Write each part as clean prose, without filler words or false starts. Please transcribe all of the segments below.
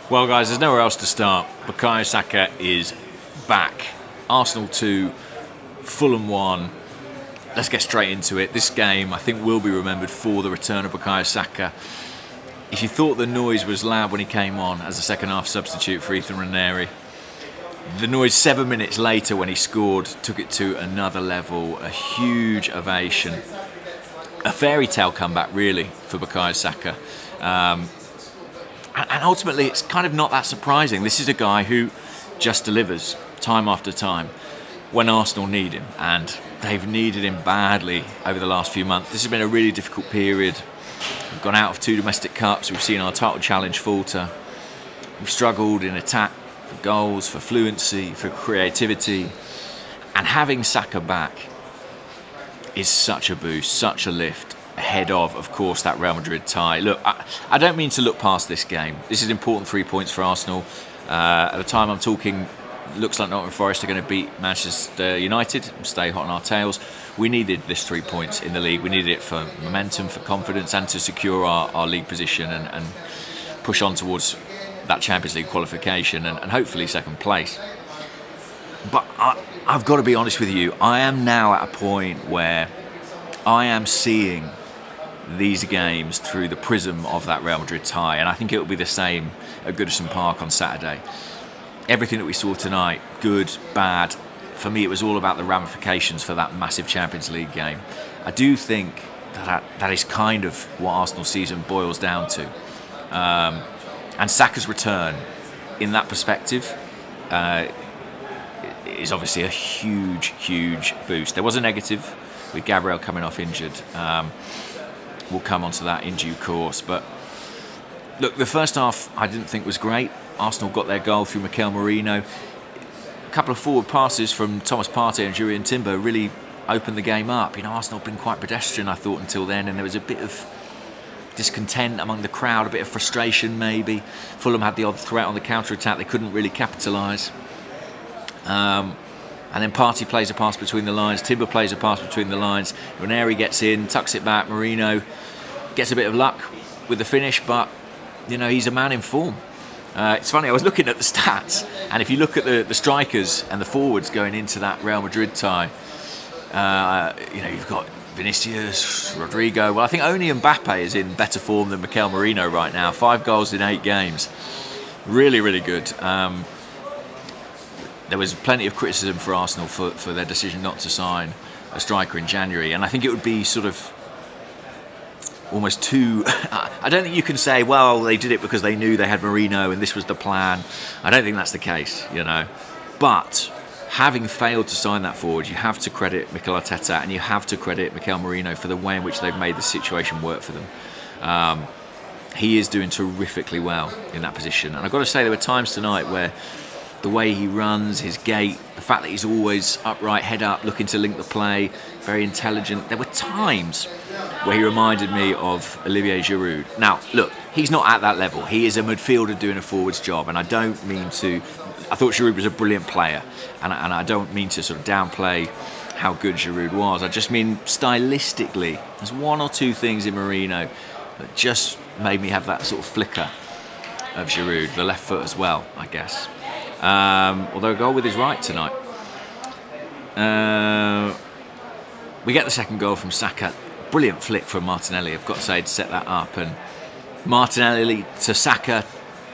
Well, guys, there's nowhere else to start. Bukayo Saka is back. Arsenal 2, Fulham 1. Let's get straight into it. This game, I think, will be remembered for the return of Bukayo Saka. If you thought the noise was loud when he came on as a second-half substitute for Ethan Ranieri, the noise 7 minutes later when he scored took it to another level. A huge ovation. A fairy tale comeback, really, for Bukayo Saka. And ultimately, it's kind of not that surprising. This is a guy who just delivers time after time when Arsenal need him. And they've needed him badly over the last few months. This has been a really difficult period. We've gone out of 2 domestic cups. We've seen our title challenge falter. We've struggled in attack for goals, for fluency, for creativity. And having Saka back is such a boost, such a lift. Ahead of course, that Real Madrid tie. Look, I don't mean to look past this game. This is important 3 points for Arsenal. At the time I'm talking, looks like Nottingham Forest are going to beat Manchester United and stay hot on our tails. We needed this 3 points in the league. We needed it for momentum, for confidence, and to secure our league position and push on towards that Champions League qualification and hopefully second place. But I've got to be honest with you. I am now at a point where I am seeing these games through the prism of that Real Madrid tie, and I think it will be the same at Goodison Park on Saturday. Everything that we saw tonight, good, bad, for me it was all about the ramifications for that massive Champions League game. I do think that is kind of what Arsenal's season boils down to. And Saka's return, in that perspective, is obviously a huge, huge boost. There was a negative with Gabriel coming off injured. We'll come on to that in due course. But look, the first half I didn't think was great. Arsenal got their goal through Mikel Merino. A couple of forward passes from Thomas Partey and Jurrien Timber really opened the game up. Arsenal have been quite pedestrian, I thought, until then, and there was a bit of discontent among the crowd, a bit of frustration maybe. Fulham had the odd threat on the counter-attack. They couldn't really capitalise. And then Partey plays a pass between the lines, Timber plays a pass between the lines, Ranieri gets in, tucks it back, Merino gets a bit of luck with the finish, but he's a man in form. It's funny, I was looking at the stats, and if you look at the strikers and the forwards going into that Real Madrid tie, you've got Vinicius, Rodrigo. Well, I think only Mbappe is in better form than Mikel Merino right now. 5 goals in 8 games. Really, really good. There was plenty of criticism for Arsenal for their decision not to sign a striker in January, and I think it would be sort of almost too... I don't think you can say, well, they did it because they knew they had Merino and this was the plan. I don't think that's the case, But having failed to sign that forward, you have to credit Mikel Arteta and you have to credit Mikel Merino for the way in which they've made the situation work for them. He is doing terrifically well in that position, and I've got to say there were times tonight where the way he runs, his gait, the fact that he's always upright, head up, looking to link the play, very intelligent. There were times where he reminded me of Olivier Giroud. Now, look, he's not at that level. He is a midfielder doing a forward's job, and I don't mean to... I thought Giroud was a brilliant player, and I don't mean to sort of downplay how good Giroud was. I just mean stylistically, there's 1 or 2 things in Merino that just made me have that sort of flicker of Giroud, the left foot as well, I guess. Although a goal with his right tonight. We get the second goal from Saka. Brilliant flick from Martinelli, I've got to say, to set that up. And Martinelli to Saka,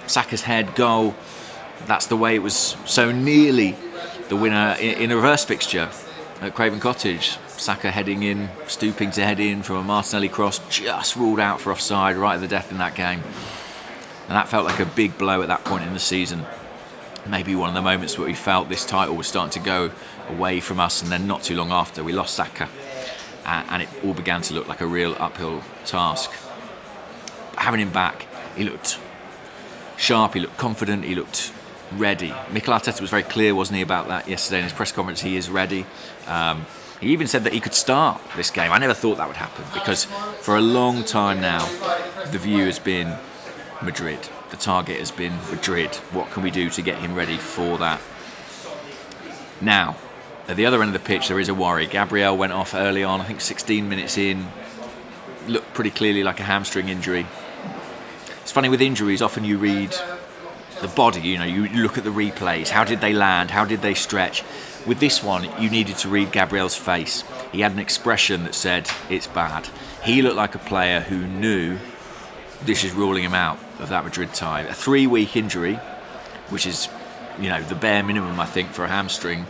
Saka's head, goal. That's the way it was so nearly the winner in a reverse fixture at Craven Cottage. Saka heading in, stooping to head in from a Martinelli cross, just ruled out for offside right at the death in that game. And that felt like a big blow at that point in the season. Maybe one of the moments where we felt this title was starting to go away from us, and then not too long after we lost Saka, and it all began to look like a real uphill task. But having him back, he looked sharp, he looked confident, he looked ready. Mikel Arteta was very clear, wasn't he, about that yesterday in his press conference. He is ready. He even said that he could start this game. I never thought that would happen, because for a long time now the view has been Madrid. The target has been Madrid. What can we do to get him ready for that? Now, at the other end of the pitch, there is a worry. Gabriel went off early on, I think 16 minutes in. Looked pretty clearly like a hamstring injury. It's funny with injuries, often you read the body, you look at the replays. How did they land? How did they stretch? With this one, you needed to read Gabriel's face. He had an expression that said, it's bad. He looked like a player who knew this is ruling him out of that Madrid tie. A 3-week injury, which is, the bare minimum, I think, for a hamstring,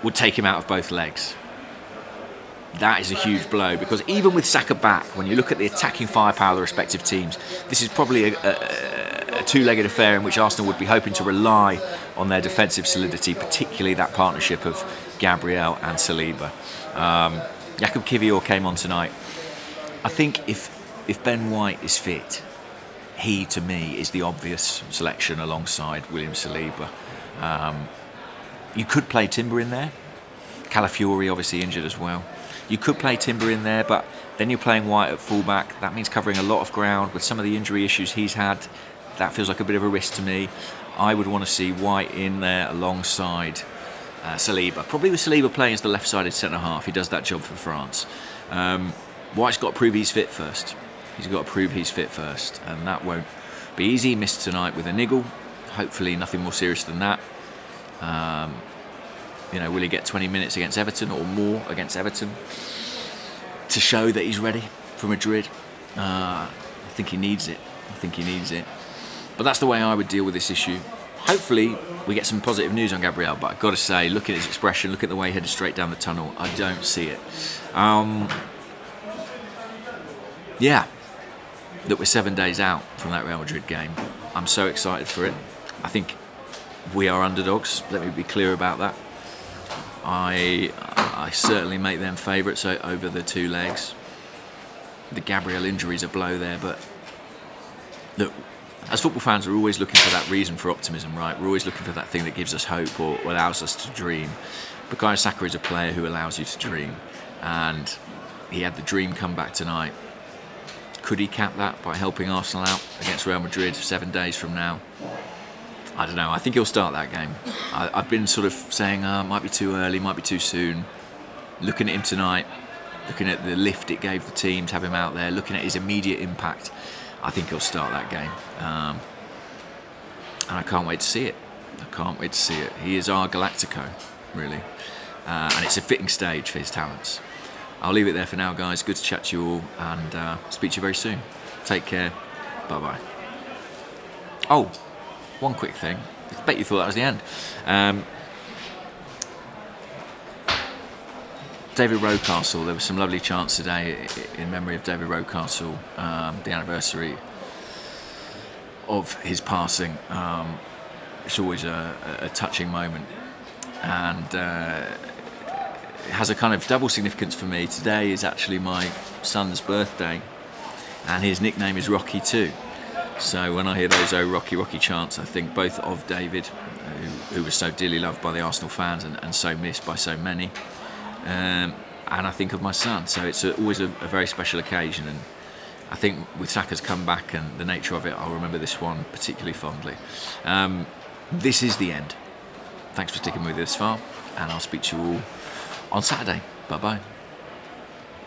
would take him out of both legs. That is a huge blow, because even with Saka back, when you look at the attacking firepower of the respective teams, this is probably a two-legged affair in which Arsenal would be hoping to rely on their defensive solidity, particularly that partnership of Gabriel and Saliba. Jakub Kiwior came on tonight. I think if Ben White is fit, he, to me, is the obvious selection alongside William Saliba. You could play Timber in there. Calafiori obviously injured as well. You could play Timber in there, but then you're playing White at fullback. That means covering a lot of ground. With some of the injury issues he's had, that feels like a bit of a risk to me. I would want to see White in there alongside Saliba. Probably with Saliba playing as the left-sided centre-half. He does that job for France. White's got to prove he's fit first. He's got to prove he's fit first, and that won't be easy. He missed tonight with a niggle. Hopefully nothing more serious than that. Will he get 20 minutes against Everton or more against Everton to show that he's ready for Madrid? I think he needs it. But that's the way I would deal with this issue. Hopefully we get some positive news on Gabriel, but I've got to say, look at his expression, look at the way he headed straight down the tunnel. I don't see it. That we're 7 days out from that Real Madrid game. I'm so excited for it. I think we are underdogs. Let me be clear about that. I certainly make them favourites over the two legs. The Gabriel injury's a blow there, but look, as football fans, we're always looking for that reason for optimism, right? We're always looking for that thing that gives us hope or allows us to dream. Bukayo Saka is a player who allows you to dream, and he had the dream come back tonight. Could he cap that by helping Arsenal out against Real Madrid 7 days from now? I don't know. I think he'll start that game. I've been sort of saying, might be too early, might be too soon. Looking at him tonight, looking at the lift it gave the team to have him out there, looking at his immediate impact, I think he'll start that game. And I can't wait to see it. He is our Galactico, really. And it's a fitting stage for his talents. I'll leave it there for now, guys. Good to chat to you all, and speak to you very soon. Take care. Bye-bye. Oh, one quick thing. I bet you thought that was the end. David Rocastle, there was some lovely chants today in memory of David Rocastle, the anniversary of his passing. It's always a touching moment, and it has a kind of double significance for me. Today is actually my son's birthday, and his nickname is Rocky too. So when I hear those "Oh Rocky, Rocky" chants, I think both of David, who was so dearly loved by the Arsenal fans and so missed by so many, and I think of my son. So it's always a very special occasion, and I think with Saka's comeback and the nature of it, I'll remember this one particularly fondly. This is the end. Thanks for sticking with me this far, and I'll speak to you all on Saturday. Bye-bye.